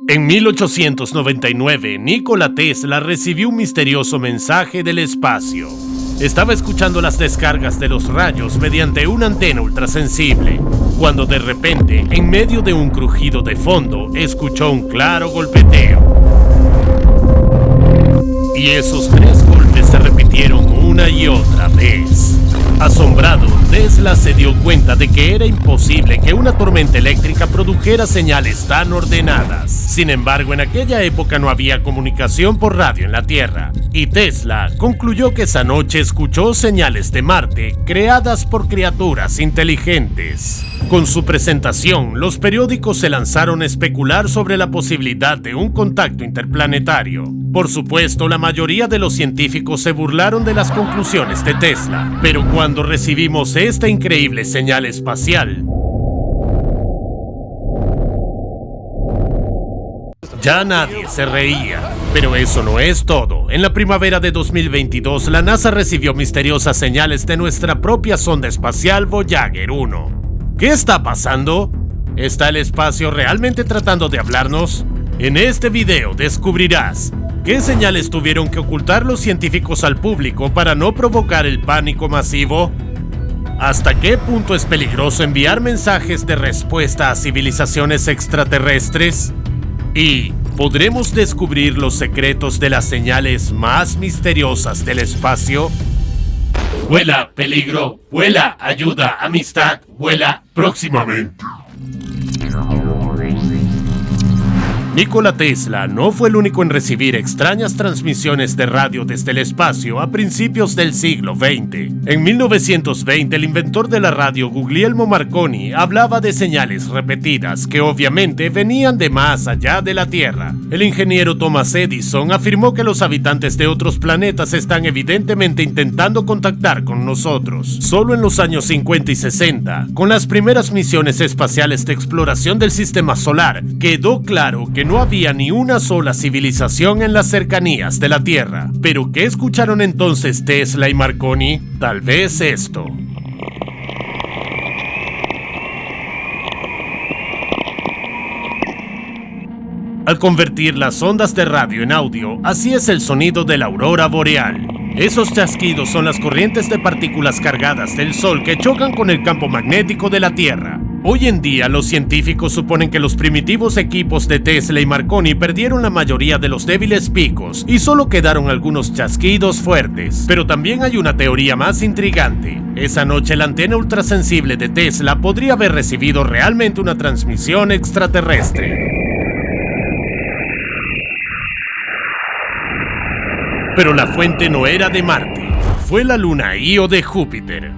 En 1899, Nikola Tesla recibió un misterioso mensaje del espacio. Estaba escuchando las descargas de los rayos mediante una antena ultrasensible, cuando de repente, en medio de un crujido de fondo, escuchó un claro golpeteo. Y esos 3 golpes se repitieron una y otra vez. Asombrado, Tesla se dio cuenta de que era imposible que una tormenta eléctrica produjera señales tan ordenadas. Sin embargo, en aquella época no había comunicación por radio en la Tierra, y Tesla concluyó que esa noche escuchó señales de Marte creadas por criaturas inteligentes. Con su presentación, los periódicos se lanzaron a especular sobre la posibilidad de un contacto interplanetario. Por supuesto, la mayoría de los científicos se burlaron de las conclusiones de Tesla, pero cuando recibimos esta increíble señal espacial, ya nadie se reía. Pero eso no es todo. En la primavera de 2022, la NASA recibió misteriosas señales de nuestra propia sonda espacial Voyager 1. ¿Qué está pasando? ¿Está el espacio realmente tratando de hablarnos? En este video descubrirás qué señales tuvieron que ocultar los científicos al público para no provocar el pánico masivo. ¿Hasta qué punto es peligroso enviar mensajes de respuesta a civilizaciones extraterrestres? Y ¿podremos descubrir los secretos de las señales más misteriosas del espacio? Vuela, peligro, vuela, ayuda, amistad, vuela, próximamente. Nikola Tesla no fue el único en recibir extrañas transmisiones de radio desde el espacio a principios del siglo XX. En 1920, el inventor de la radio Guglielmo Marconi hablaba de señales repetidas que obviamente venían de más allá de la Tierra. El ingeniero Thomas Edison afirmó que los habitantes de otros planetas están evidentemente intentando contactar con nosotros. Solo en los años 50 y 60, con las primeras misiones espaciales de exploración del sistema solar, quedó claro que no había ni una sola civilización en las cercanías de la Tierra. ¿Pero qué escucharon entonces Tesla y Marconi? Tal vez esto. Al convertir las ondas de radio en audio, así es el sonido de la aurora boreal. Esos chasquidos son las corrientes de partículas cargadas del Sol que chocan con el campo magnético de la Tierra. Hoy en día, los científicos suponen que los primitivos equipos de Tesla y Marconi perdieron la mayoría de los débiles picos y solo quedaron algunos chasquidos fuertes. Pero también hay una teoría más intrigante. Esa noche, la antena ultrasensible de Tesla podría haber recibido realmente una transmisión extraterrestre. Pero la fuente no era de Marte, fue la luna Io de Júpiter.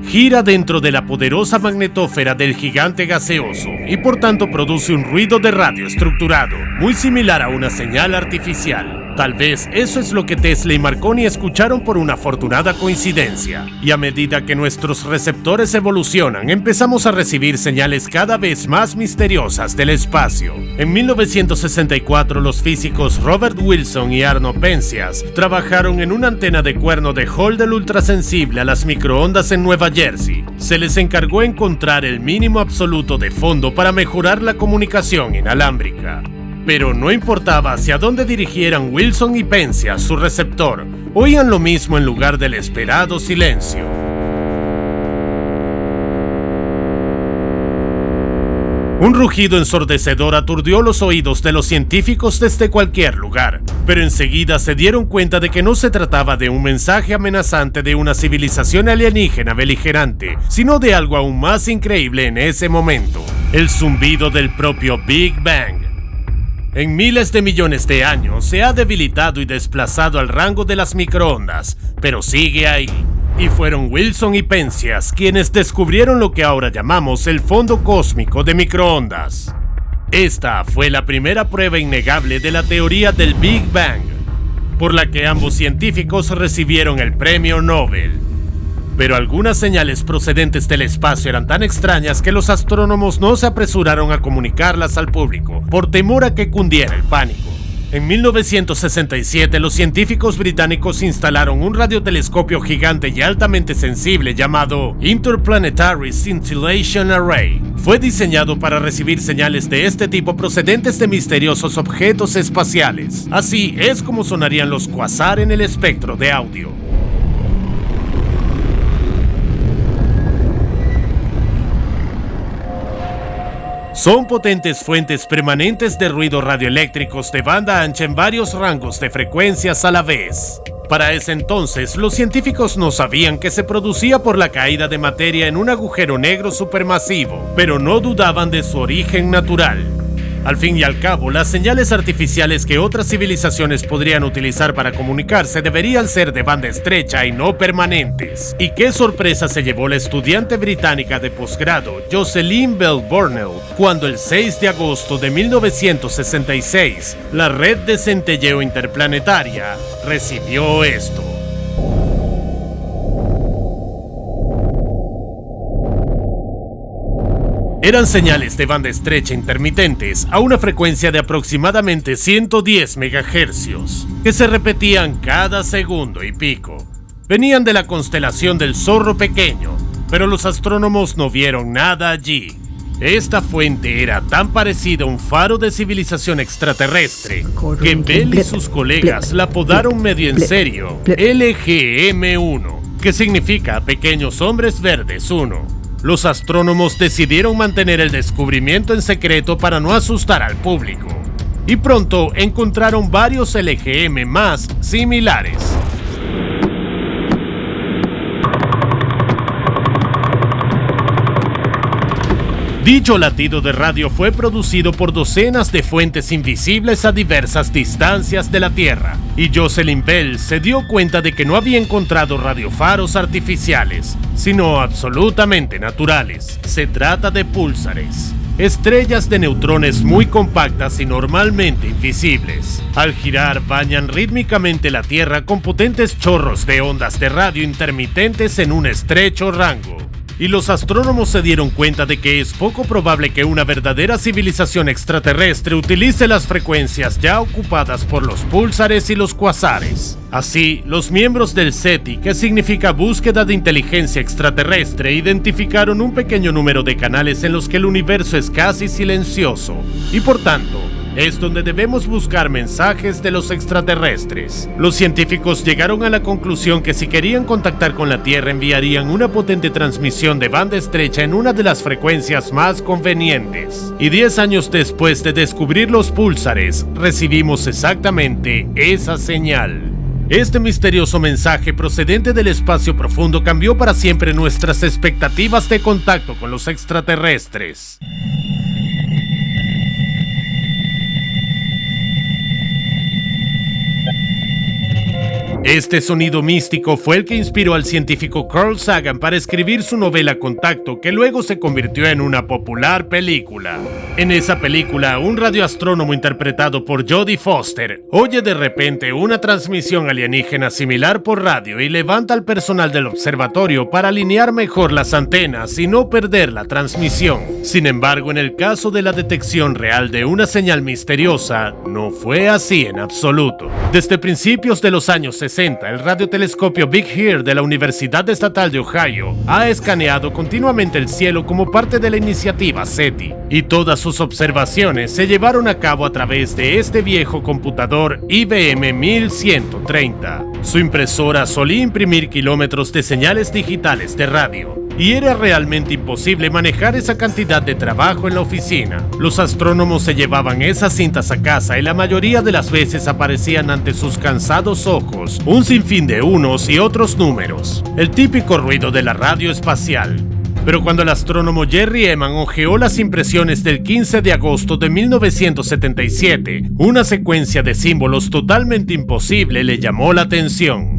Gira dentro de la poderosa magnetósfera del gigante gaseoso y por tanto produce un ruido de radio estructurado, muy similar a una señal artificial. Tal vez eso es lo que Tesla y Marconi escucharon por una afortunada coincidencia. Y a medida que nuestros receptores evolucionan, empezamos a recibir señales cada vez más misteriosas del espacio. En 1964, los físicos Robert Wilson y Arno Penzias trabajaron en una antena de cuerno de Hall ultrasensible a las microondas en Nueva Jersey. Se les encargó encontrar el mínimo absoluto de fondo para mejorar la comunicación inalámbrica. Pero no importaba hacia dónde dirigieran Wilson y Penzias su receptor, oían lo mismo en lugar del esperado silencio. Un rugido ensordecedor aturdió los oídos de los científicos desde cualquier lugar, pero enseguida se dieron cuenta de que no se trataba de un mensaje amenazante de una civilización alienígena beligerante, sino de algo aún más increíble en ese momento: el zumbido del propio Big Bang. En miles de millones de años se ha debilitado y desplazado al rango de las microondas, pero sigue ahí. Y fueron Wilson y Penzias quienes descubrieron lo que ahora llamamos el fondo cósmico de microondas. Esta fue la primera prueba innegable de la teoría del Big Bang, por la que ambos científicos recibieron el premio Nobel. Pero algunas señales procedentes del espacio eran tan extrañas que los astrónomos no se apresuraron a comunicarlas al público, por temor a que cundiera el pánico. En 1967, los científicos británicos instalaron un radiotelescopio gigante y altamente sensible llamado Interplanetary Scintillation Array. fue diseñado para recibir señales de este tipo procedentes de misteriosos objetos espaciales. Así es como sonarían los quasar en el espectro de audio. Son potentes fuentes permanentes de ruido radioeléctricos de banda ancha en varios rangos de frecuencias a la vez. Para ese entonces, los científicos no sabían que se producía por la caída de materia en un agujero negro supermasivo, pero no dudaban de su origen natural. Al fin y al cabo, las señales artificiales que otras civilizaciones podrían utilizar para comunicarse deberían ser de banda estrecha y no permanentes. Y qué sorpresa se llevó la estudiante británica de posgrado Jocelyn Bell Burnell cuando el 6 de agosto de 1966 la red de centelleo interplanetaria recibió esto. Eran señales de banda estrecha intermitentes a una frecuencia de aproximadamente 110 MHz, que se repetían cada segundo y pico. Venían de la constelación del Zorro Pequeño, pero los astrónomos no vieron nada allí. Esta fuente era tan parecida a un faro de civilización extraterrestre que Bell y sus colegas la apodaron medio en serio LGM-1, que significa Pequeños Hombres Verdes 1. Los astrónomos decidieron mantener el descubrimiento en secreto para no asustar al público, y pronto encontraron varios LGM más similares. Dicho latido de radio fue producido por docenas de fuentes invisibles a diversas distancias de la Tierra, y Jocelyn Bell se dio cuenta de que no había encontrado radiofaros artificiales, sino absolutamente naturales. Se trata de púlsares, estrellas de neutrones muy compactas y normalmente invisibles. Al girar, bañan rítmicamente la Tierra con potentes chorros de ondas de radio intermitentes en un estrecho rango. Y los astrónomos se dieron cuenta de que es poco probable que una verdadera civilización extraterrestre utilice las frecuencias ya ocupadas por los púlsares y los cuasares. Así, los miembros del SETI, que significa Búsqueda de Inteligencia Extraterrestre, identificaron un pequeño número de canales en los que el universo es casi silencioso, y por tanto, es donde debemos buscar mensajes de los extraterrestres. Los científicos llegaron a la conclusión que si querían contactar con la Tierra enviarían una potente transmisión de banda estrecha en una de las frecuencias más convenientes. Y 10 años después de descubrir los púlsares, recibimos exactamente esa señal. Este misterioso mensaje procedente del espacio profundo cambió para siempre nuestras expectativas de contacto con los extraterrestres. Este sonido místico fue el que inspiró al científico Carl Sagan para escribir su novela Contacto, que luego se convirtió en una popular película. En esa película, un radioastrónomo interpretado por Jodie Foster oye de repente una transmisión alienígena similar por radio y levanta al personal del observatorio para alinear mejor las antenas y no perder la transmisión. Sin embargo, en el caso de la detección real de una señal misteriosa, no fue así en absoluto. Desde principios de los años 60, el radiotelescopio Big Ear de la Universidad Estatal de Ohio ha escaneado continuamente el cielo como parte de la iniciativa SETI, y todas sus observaciones se llevaron a cabo a través de este viejo computador IBM 1130. Su impresora solía imprimir kilómetros de señales digitales de radio, y era realmente imposible manejar esa cantidad de trabajo en la oficina. Los astrónomos se llevaban esas cintas a casa y la mayoría de las veces aparecían ante sus cansados ojos un sinfín de unos y otros números, el típico ruido de la radio espacial. Pero cuando el astrónomo Jerry Eman hojeó las impresiones del 15 de agosto de 1977, una secuencia de símbolos totalmente imposible le llamó la atención.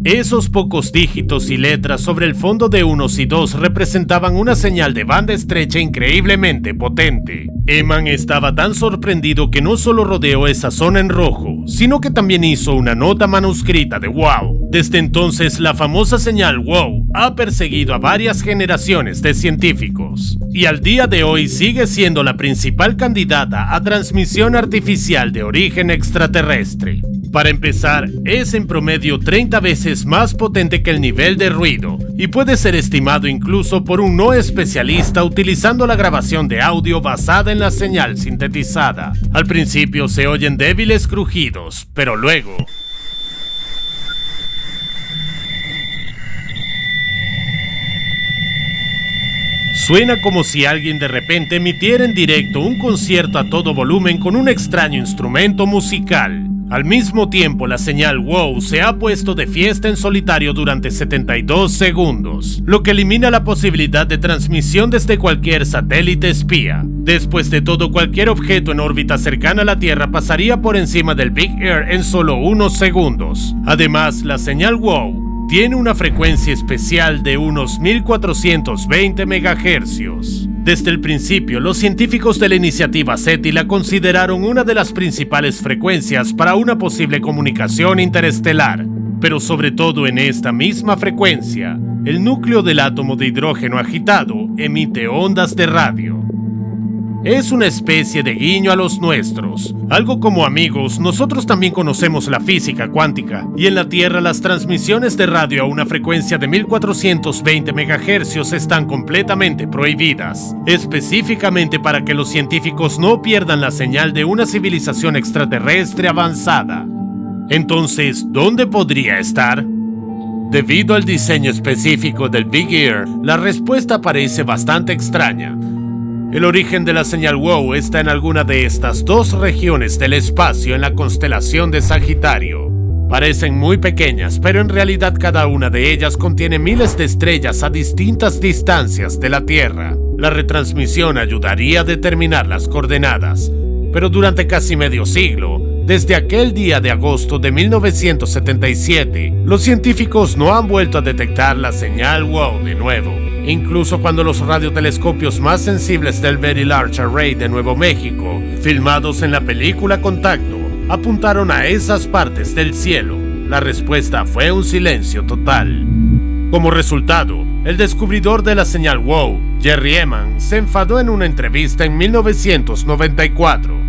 Esos pocos dígitos y letras sobre el fondo de unos y dos representaban una señal de banda estrecha increíblemente potente. Eman estaba tan sorprendido que no solo rodeó esa zona en rojo, sino que también hizo una nota manuscrita de wow. Desde entonces, la famosa señal wow ha perseguido a varias generaciones de científicos y al día de hoy sigue siendo la principal candidata a transmisión artificial de origen extraterrestre. Para empezar, es en promedio 30 veces más potente que el nivel de ruido y puede ser estimado incluso por un no especialista utilizando la grabación de audio basada en la señal sintetizada. Al principio se oyen débiles crujidos, pero luego suena como si alguien de repente emitiera en directo un concierto a todo volumen con un extraño instrumento musical. Al mismo tiempo, la señal WOW se ha puesto de fiesta en solitario durante 72 segundos, lo que elimina la posibilidad de transmisión desde cualquier satélite espía. Después de todo, cualquier objeto en órbita cercana a la Tierra pasaría por encima del Big Air en solo unos segundos. Además, la señal WOW tiene una frecuencia especial de unos 1420 MHz. Desde el principio, los científicos de la iniciativa SETI la consideraron una de las principales frecuencias para una posible comunicación interestelar. Pero sobre todo en esta misma frecuencia, el núcleo del átomo de hidrógeno agitado emite ondas de radio. Es una especie de guiño a los nuestros. Algo como amigos, nosotros también conocemos la física cuántica, y en la Tierra las transmisiones de radio a una frecuencia de 1420 MHz están completamente prohibidas, específicamente para que los científicos no pierdan la señal de una civilización extraterrestre avanzada. Entonces, ¿dónde podría estar? Debido al diseño específico del Big Ear, la respuesta parece bastante extraña. El origen de la señal WOW está en alguna de estas dos regiones del espacio en la constelación de Sagitario. Parecen muy pequeñas, pero en realidad cada una de ellas contiene miles de estrellas a distintas distancias de la Tierra. La retransmisión ayudaría a determinar las coordenadas, pero durante casi medio siglo, desde aquel día de agosto de 1977, los científicos no han vuelto a detectar la señal WOW de nuevo. Incluso cuando los radiotelescopios más sensibles del Very Large Array de Nuevo México, filmados en la película Contacto, apuntaron a esas partes del cielo, la respuesta fue un silencio total. Como resultado, el descubridor de la señal WOW, Jerry Ehman, se enfadó en una entrevista en 1994.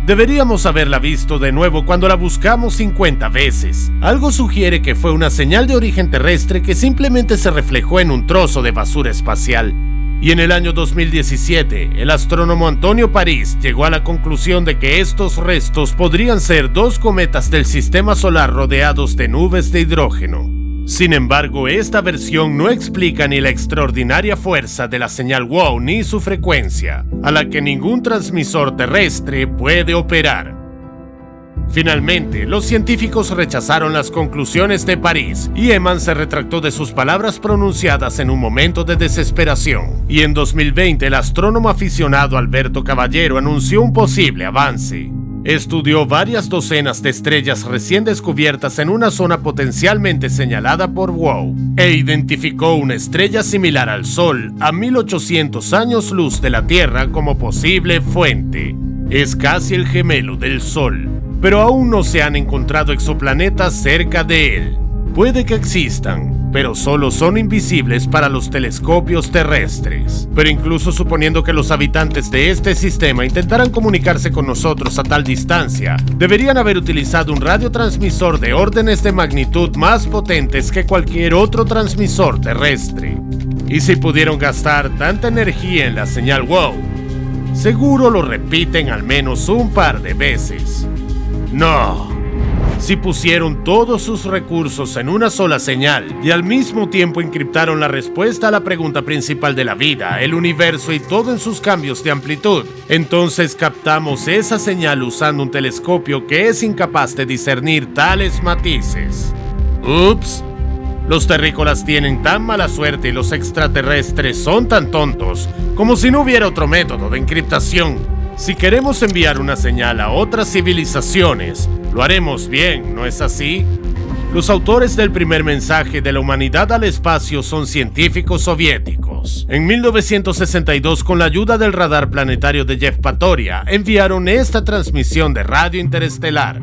Deberíamos haberla visto de nuevo cuando la buscamos 50 veces. Algo sugiere que fue una señal de origen terrestre que simplemente se reflejó en un trozo de basura espacial. Y en el año 2017, el astrónomo Antonio París llegó a la conclusión de que estos restos podrían ser dos cometas del sistema solar rodeados de nubes de hidrógeno. Sin embargo, esta versión no explica ni la extraordinaria fuerza de la señal WOW ni su frecuencia, a la que ningún transmisor terrestre puede operar. Finalmente, los científicos rechazaron las conclusiones de París y Ehman se retractó de sus palabras pronunciadas en un momento de desesperación. Y en 2020, el astrónomo aficionado Alberto Caballero anunció un posible avance. Estudió varias docenas de estrellas recién descubiertas en una zona potencialmente señalada por WOW e identificó una estrella similar al Sol a 1800 años luz de la Tierra como posible fuente. Es casi el gemelo del Sol, pero aún no se han encontrado exoplanetas cerca de él. Puede que existan, pero solo son invisibles para los telescopios terrestres. Pero incluso suponiendo que los habitantes de este sistema intentaran comunicarse con nosotros a tal distancia, deberían haber utilizado un radiotransmisor de órdenes de magnitud más potentes que cualquier otro transmisor terrestre. Y si pudieron gastar tanta energía en la señal WOW, seguro lo repiten al menos un par de veces. No. Si pusieron todos sus recursos en una sola señal y al mismo tiempo encriptaron la respuesta a la pregunta principal de la vida, el universo y todo en sus cambios de amplitud, entonces captamos esa señal usando un telescopio que es incapaz de discernir tales matices. Ups. Los terrícolas tienen tan mala suerte y los extraterrestres son tan tontos como si no hubiera otro método de encriptación. Si queremos enviar una señal a otras civilizaciones, lo haremos bien, ¿no es así? Los autores del primer mensaje de la humanidad al espacio son científicos soviéticos. En 1962, con la ayuda del radar planetario de Yevpatoria, enviaron esta transmisión de radio interestelar.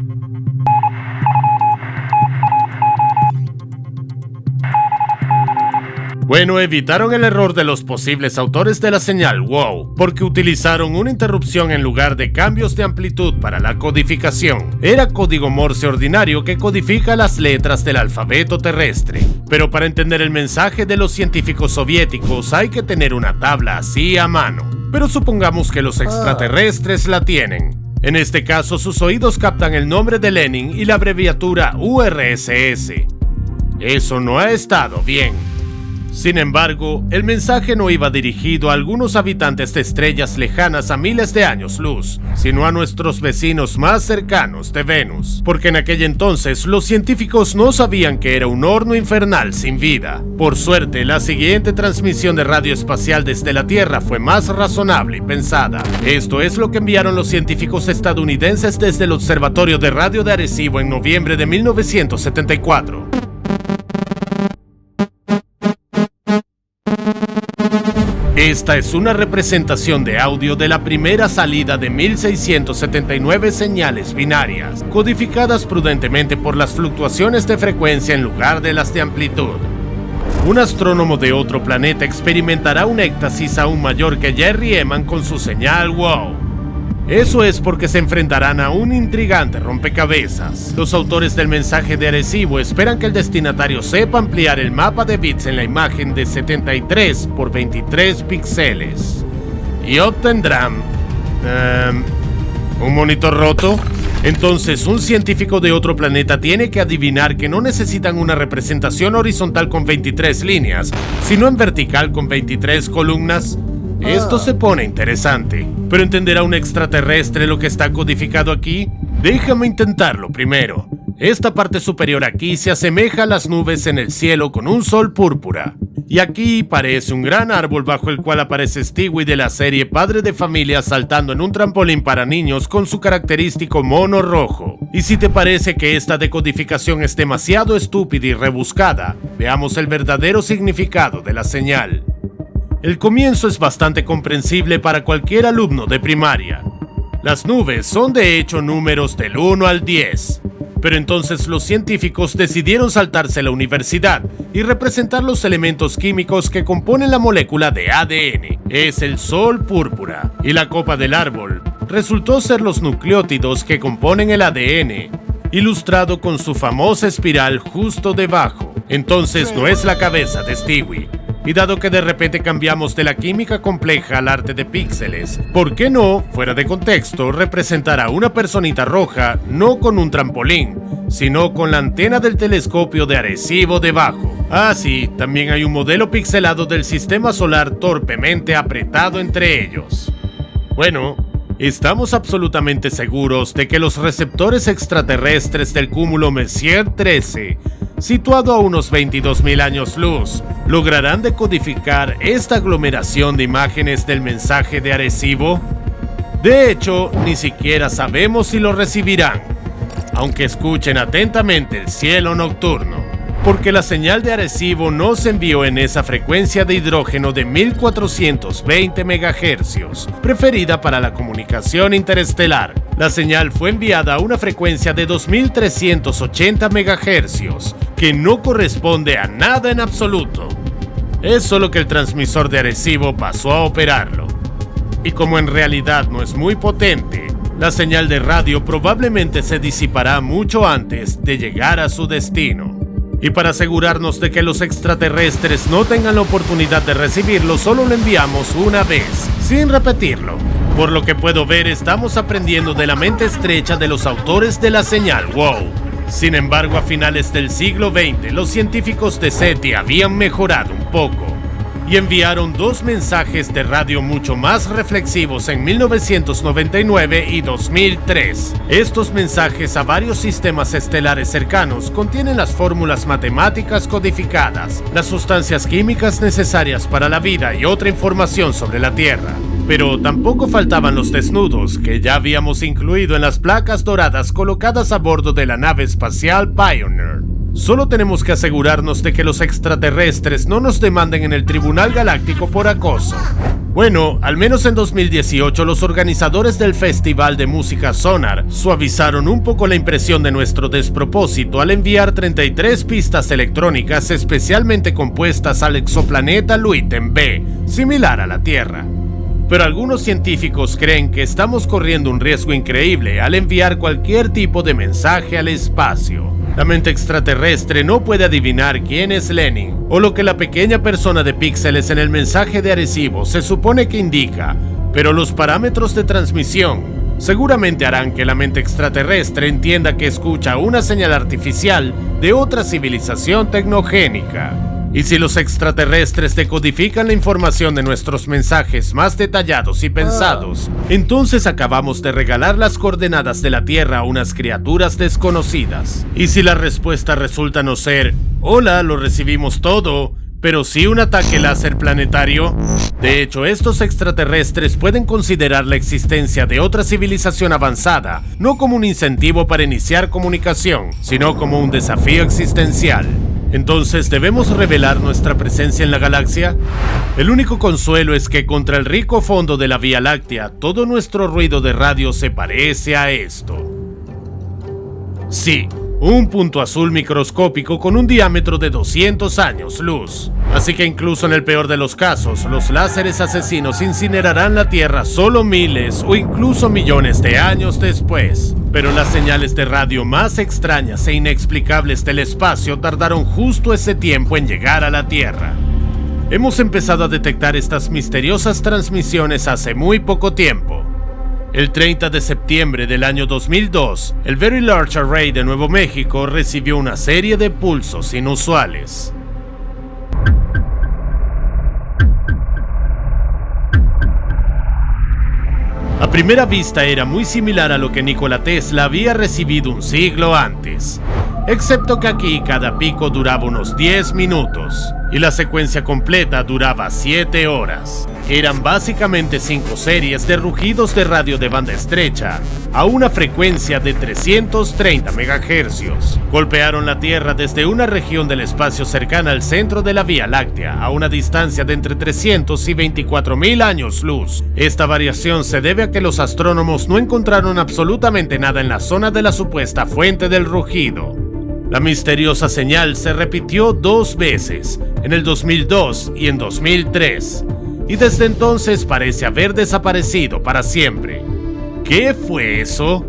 Bueno, evitaron el error de los posibles autores de la señal WOW, porque utilizaron una interrupción en lugar de cambios de amplitud para la codificación. Era código Morse ordinario que codifica las letras del alfabeto terrestre. Pero para entender el mensaje de los científicos soviéticos hay que tener una tabla así a mano. Pero supongamos que los extraterrestres la tienen. En este caso, sus oídos captan el nombre de Lenin y la abreviatura URSS. Eso no ha estado bien. Sin embargo, el mensaje no iba dirigido a algunos habitantes de estrellas lejanas a miles de años luz, sino a nuestros vecinos más cercanos de Venus, porque en aquel entonces los científicos no sabían que era un horno infernal sin vida. Por suerte, la siguiente transmisión de radio espacial desde la Tierra fue más razonable y pensada. Esto es lo que enviaron los científicos estadounidenses desde el Observatorio de Radio de Arecibo en noviembre de 1974. Esta es una representación de audio de la primera salida de 1679 señales binarias, codificadas prudentemente por las fluctuaciones de frecuencia en lugar de las de amplitud. Un astrónomo de otro planeta experimentará un éxtasis aún mayor que Jerry Eman con su señal WOW. Eso es porque se enfrentarán a un intrigante rompecabezas. Los autores del mensaje de Arecibo esperan que el destinatario sepa ampliar el mapa de bits en la imagen de 73 por 23 píxeles. Y obtendrán... ¿un monitor roto? Entonces, un científico de otro planeta tiene que adivinar que no necesitan una representación horizontal con 23 líneas, sino en vertical con 23 columnas. Esto se pone interesante. ¿Pero entenderá un extraterrestre lo que está codificado aquí? Déjame intentarlo primero. Esta parte superior aquí se asemeja a las nubes en el cielo con un sol púrpura. Y aquí parece un gran árbol bajo el cual aparece Stewie de la serie Padre de Familia saltando en un trampolín para niños con su característico mono rojo. Y si te parece que esta decodificación es demasiado estúpida y rebuscada, veamos el verdadero significado de la señal. El comienzo es bastante comprensible para cualquier alumno de primaria. Las nubes son de hecho números del 1 al 10. Pero entonces los científicos decidieron saltarse la universidad y representar los elementos químicos que componen la molécula de ADN. Es el sol púrpura. Y la copa del árbol resultó ser los nucleótidos que componen el ADN, ilustrado con su famosa espiral justo debajo. Entonces no es la cabeza de Stewie. Y dado que de repente cambiamos de la química compleja al arte de píxeles, ¿por qué no, fuera de contexto, representar a una personita roja no con un trampolín, sino con la antena del telescopio de Arecibo debajo? Ah, sí, también hay un modelo pixelado del sistema solar torpemente apretado entre ellos. Bueno, estamos absolutamente seguros de que los receptores extraterrestres del cúmulo Messier 13, situado a unos 22.000 años luz, lograrán decodificar esta aglomeración de imágenes del mensaje de Arecibo. De hecho, ni siquiera sabemos si lo recibirán, aunque escuchen atentamente el cielo nocturno, porque la señal de Arecibo no se envió en esa frecuencia de hidrógeno de 1420 MHz, preferida para la comunicación interestelar. La señal fue enviada a una frecuencia de 2380 MHz, que no corresponde a nada en absoluto. Es solo que el transmisor de Arecibo pasó a operarlo. Y como en realidad no es muy potente, la señal de radio probablemente se disipará mucho antes de llegar a su destino. Y para asegurarnos de que los extraterrestres no tengan la oportunidad de recibirlo, solo lo enviamos una vez, sin repetirlo. Por lo que puedo ver, estamos aprendiendo de la mente estrecha de los autores de la señal WOW. Sin embargo, a finales del siglo XX, los científicos de SETI habían mejorado un poco y enviaron dos mensajes de radio mucho más reflexivos en 1999 y 2003. Estos mensajes a varios sistemas estelares cercanos contienen las fórmulas matemáticas codificadas, las sustancias químicas necesarias para la vida y otra información sobre la Tierra. Pero tampoco faltaban los desnudos que ya habíamos incluido en las placas doradas colocadas a bordo de la nave espacial Pioneer. Solo tenemos que asegurarnos de que los extraterrestres no nos demanden en el Tribunal Galáctico por acoso. Bueno, al menos en 2018 los organizadores del Festival de Música Sonar suavizaron un poco la impresión de nuestro despropósito al enviar 33 pistas electrónicas especialmente compuestas al exoplaneta Luiten B, similar a la Tierra. Pero algunos científicos creen que estamos corriendo un riesgo increíble al enviar cualquier tipo de mensaje al espacio. La mente extraterrestre no puede adivinar quién es Lenin, o lo que la pequeña persona de píxeles en el mensaje de Arecibo se supone que indica, pero los parámetros de transmisión seguramente harán que la mente extraterrestre entienda que escucha una señal artificial de otra civilización tecnogénica. Y si los extraterrestres decodifican la información de nuestros mensajes más detallados y pensados, entonces acabamos de regalar las coordenadas de la Tierra a unas criaturas desconocidas. Y si la respuesta resulta no ser, hola, lo recibimos todo, pero sí un ataque láser planetario. De hecho, estos extraterrestres pueden considerar la existencia de otra civilización avanzada, no como un incentivo para iniciar comunicación, sino como un desafío existencial. Entonces, ¿debemos revelar nuestra presencia en la galaxia? El único consuelo es que contra el rico fondo de la Vía Láctea, todo nuestro ruido de radio se parece a esto. Sí, un punto azul microscópico con un diámetro de 200 años luz. Así que incluso en el peor de los casos, los láseres asesinos incinerarán la Tierra solo miles o incluso millones de años después. Pero las señales de radio más extrañas e inexplicables del espacio tardaron justo ese tiempo en llegar a la Tierra. Hemos empezado a detectar estas misteriosas transmisiones hace muy poco tiempo. El 30 de septiembre del año 2002, el Very Large Array de Nuevo México recibió una serie de pulsos inusuales. A primera vista era muy similar a lo que Nikola Tesla había recibido un siglo antes, excepto que aquí cada pico duraba unos 10 minutos y la secuencia completa duraba 7 horas. Eran básicamente 5 series de rugidos de radio de banda estrecha a una frecuencia de 330 MHz. Golpearon la Tierra desde una región del espacio cercana al centro de la Vía Láctea a una distancia de entre 300 y 24.000 años luz. Esta variación se debe a que los astrónomos no encontraron absolutamente nada en la zona de la supuesta fuente del rugido. La misteriosa señal se repitió 2 veces, en el 2002 y en 2003, y desde entonces parece haber desaparecido para siempre. ¿Qué fue eso?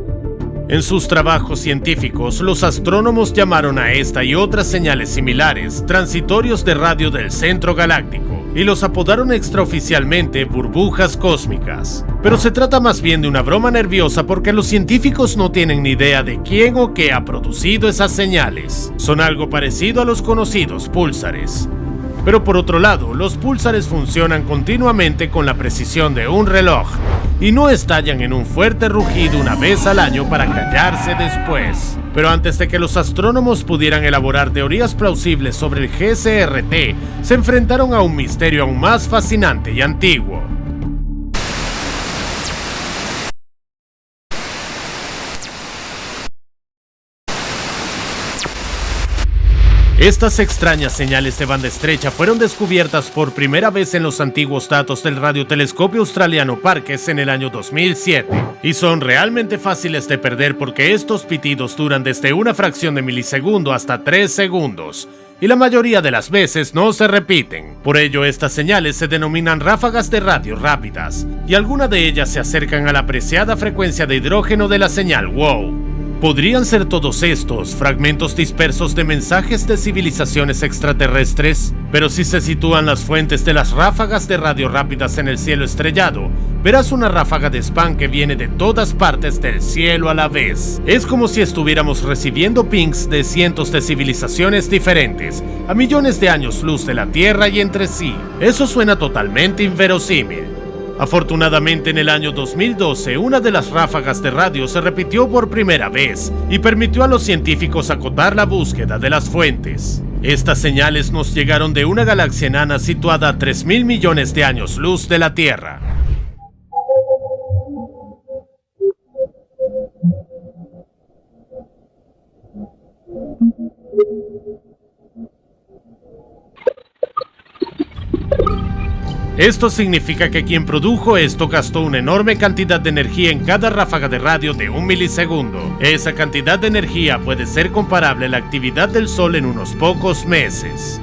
En sus trabajos científicos, los astrónomos llamaron a esta y otras señales similares transitorios de radio del centro galáctico, y los apodaron extraoficialmente burbujas cósmicas. Pero se trata más bien de una broma nerviosa porque los científicos no tienen ni idea de quién o qué ha producido esas señales. Son algo parecido a los conocidos púlsares. Pero por otro lado, los púlsares funcionan continuamente con la precisión de un reloj y no estallan en un fuerte rugido una vez al año para callarse después. Pero antes de que los astrónomos pudieran elaborar teorías plausibles sobre el GCRT, se enfrentaron a un misterio aún más fascinante y antiguo. Estas extrañas señales de banda estrecha fueron descubiertas por primera vez en los antiguos datos del radiotelescopio australiano Parkes en el año 2007, y son realmente fáciles de perder porque estos pitidos duran desde una fracción de milisegundo hasta 3 segundos, y la mayoría de las veces no se repiten. Por ello, estas señales se denominan ráfagas de radio rápidas, y algunas de ellas se acercan a la apreciada frecuencia de hidrógeno de la señal WOW. ¿Podrían ser todos estos fragmentos dispersos de mensajes de civilizaciones extraterrestres? Pero si se sitúan las fuentes de las ráfagas de radio rápidas en el cielo estrellado, verás una ráfaga de spam que viene de todas partes del cielo a la vez. Es como si estuviéramos recibiendo pings de cientos de civilizaciones diferentes, a millones de años luz de la Tierra y entre sí. Eso suena totalmente inverosímil. Afortunadamente, en el año 2012, una de las ráfagas de radio se repitió por primera vez y permitió a los científicos acotar la búsqueda de las fuentes. Estas señales nos llegaron de una galaxia enana situada a 3.000 millones de años luz de la Tierra. Esto significa que quien produjo esto gastó una enorme cantidad de energía en cada ráfaga de radio de 1 milisegundo. Esa cantidad de energía puede ser comparable a la actividad del Sol en unos pocos meses.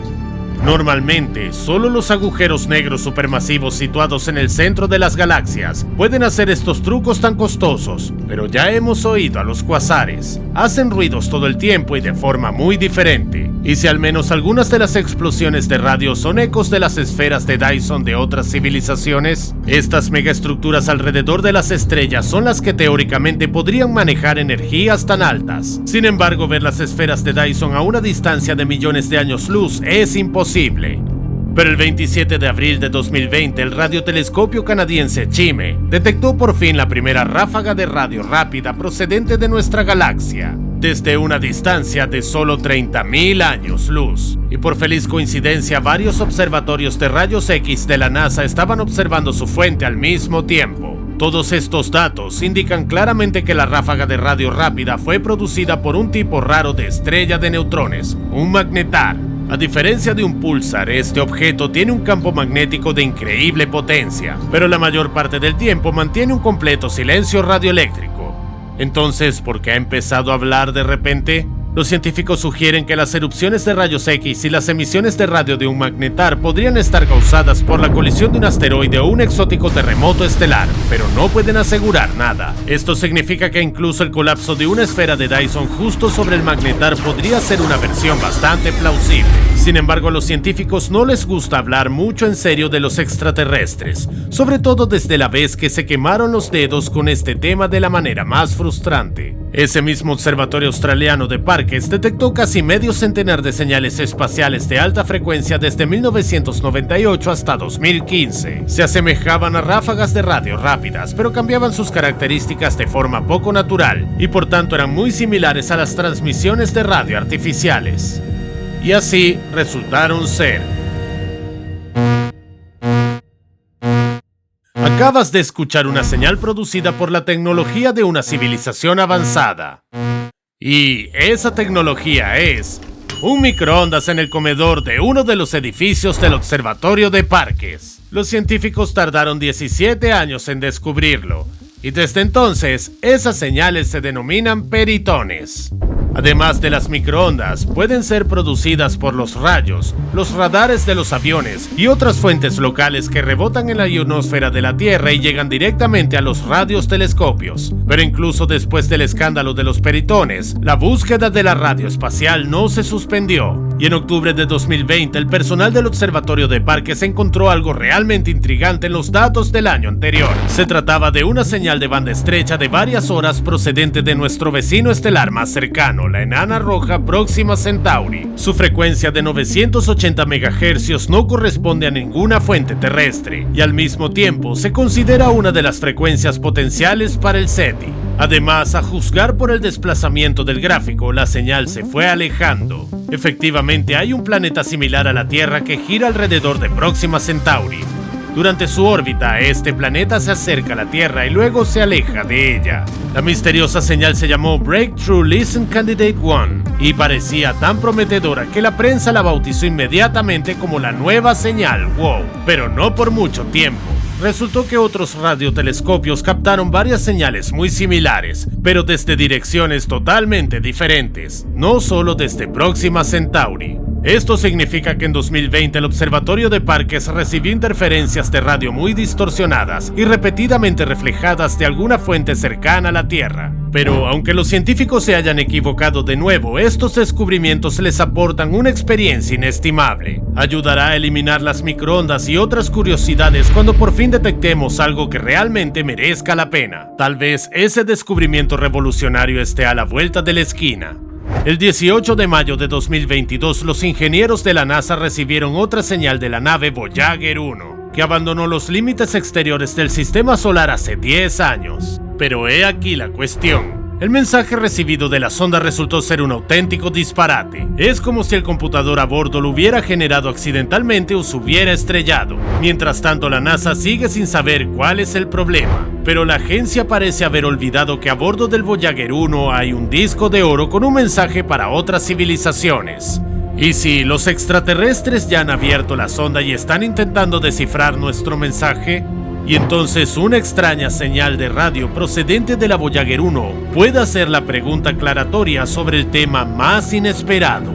Normalmente, solo los agujeros negros supermasivos situados en el centro de las galaxias pueden hacer estos trucos tan costosos, pero ya hemos oído a los cuasares. Hacen ruidos todo el tiempo y de forma muy diferente. Y si al menos algunas de las explosiones de radio son ecos de las esferas de Dyson de otras civilizaciones, estas megaestructuras alrededor de las estrellas son las que teóricamente podrían manejar energías tan altas. Sin embargo, ver las esferas de Dyson a una distancia de millones de años luz es imposible. Pero el 27 de abril de 2020, el radiotelescopio canadiense CHIME detectó por fin la primera ráfaga de radio rápida procedente de nuestra galaxia, desde una distancia de solo 30.000 años luz. Y por feliz coincidencia, varios observatorios de rayos X de la NASA estaban observando su fuente al mismo tiempo. Todos estos datos indican claramente que la ráfaga de radio rápida fue producida por un tipo raro de estrella de neutrones, un magnetar. A diferencia de un púlsar, este objeto tiene un campo magnético de increíble potencia, pero la mayor parte del tiempo mantiene un completo silencio radioeléctrico. Entonces, ¿por qué ha empezado a hablar de repente? Los científicos sugieren que las erupciones de rayos X y las emisiones de radio de un magnetar podrían estar causadas por la colisión de un asteroide o un exótico terremoto estelar, pero no pueden asegurar nada. Esto significa que incluso el colapso de una esfera de Dyson justo sobre el magnetar podría ser una versión bastante plausible. Sin embargo, a los científicos no les gusta hablar mucho en serio de los extraterrestres, sobre todo desde la vez que se quemaron los dedos con este tema de la manera más frustrante. Ese mismo observatorio australiano de Parkes detectó casi medio centenar de señales espaciales de alta frecuencia desde 1998 hasta 2015. Se asemejaban a ráfagas de radio rápidas, pero cambiaban sus características de forma poco natural y por tanto eran muy similares a las transmisiones de radio artificiales. Y así resultaron ser. Acabas de escuchar una señal producida por la tecnología de una civilización avanzada. Y esa tecnología es un microondas en el comedor de uno de los edificios del observatorio de Parkes. Los científicos tardaron 17 años en descubrirlo, y desde entonces esas señales se denominan peritones. Además de las microondas, pueden ser producidas por los rayos, los radares de los aviones y otras fuentes locales que rebotan en la ionosfera de la Tierra y llegan directamente a los radiotelescopios. Pero incluso después del escándalo de los peritones, la búsqueda de la radio espacial no se suspendió. Y en octubre de 2020, el personal del observatorio de Parkes encontró algo realmente intrigante en los datos del año anterior. Se trataba de una señal de banda estrecha de varias horas procedente de nuestro vecino estelar más cercano, la enana roja Próxima Centauri. Su frecuencia de 980 MHz no corresponde a ninguna fuente terrestre, y al mismo tiempo se considera una de las frecuencias potenciales para el SETI. Además, a juzgar por el desplazamiento del gráfico, la señal se fue alejando. Efectivamente, hay un planeta similar a la Tierra que gira alrededor de Próxima Centauri. Durante su órbita, este planeta se acerca a la Tierra y luego se aleja de ella. La misteriosa señal se llamó Breakthrough Listen Candidate 1 y parecía tan prometedora que la prensa la bautizó inmediatamente como la nueva señal WOW, pero no por mucho tiempo. Resultó que otros radiotelescopios captaron varias señales muy similares, pero desde direcciones totalmente diferentes, no solo desde Próxima Centauri. Esto significa que en 2020 el observatorio de Parkes recibió interferencias de radio muy distorsionadas y repetidamente reflejadas de alguna fuente cercana a la Tierra. Pero aunque los científicos se hayan equivocado de nuevo, estos descubrimientos les aportan una experiencia inestimable. Ayudará a eliminar las microondas y otras curiosidades cuando por fin detectemos algo que realmente merezca la pena. Tal vez ese descubrimiento revolucionario esté a la vuelta de la esquina. El 18 de mayo de 2022, los ingenieros de la NASA recibieron otra señal de la nave Voyager 1, que abandonó los límites exteriores del sistema solar hace 10 años. Pero he aquí la cuestión. El mensaje recibido de la sonda resultó ser un auténtico disparate. Es como si el computador a bordo lo hubiera generado accidentalmente o se hubiera estrellado. Mientras tanto, la NASA sigue sin saber cuál es el problema. Pero la agencia parece haber olvidado que a bordo del Voyager 1 hay un disco de oro con un mensaje para otras civilizaciones. ¿Y si los extraterrestres ya han abierto la sonda y están intentando descifrar nuestro mensaje? Y entonces una extraña señal de radio procedente de la Voyager 1 puede hacer la pregunta aclaratoria sobre el tema más inesperado.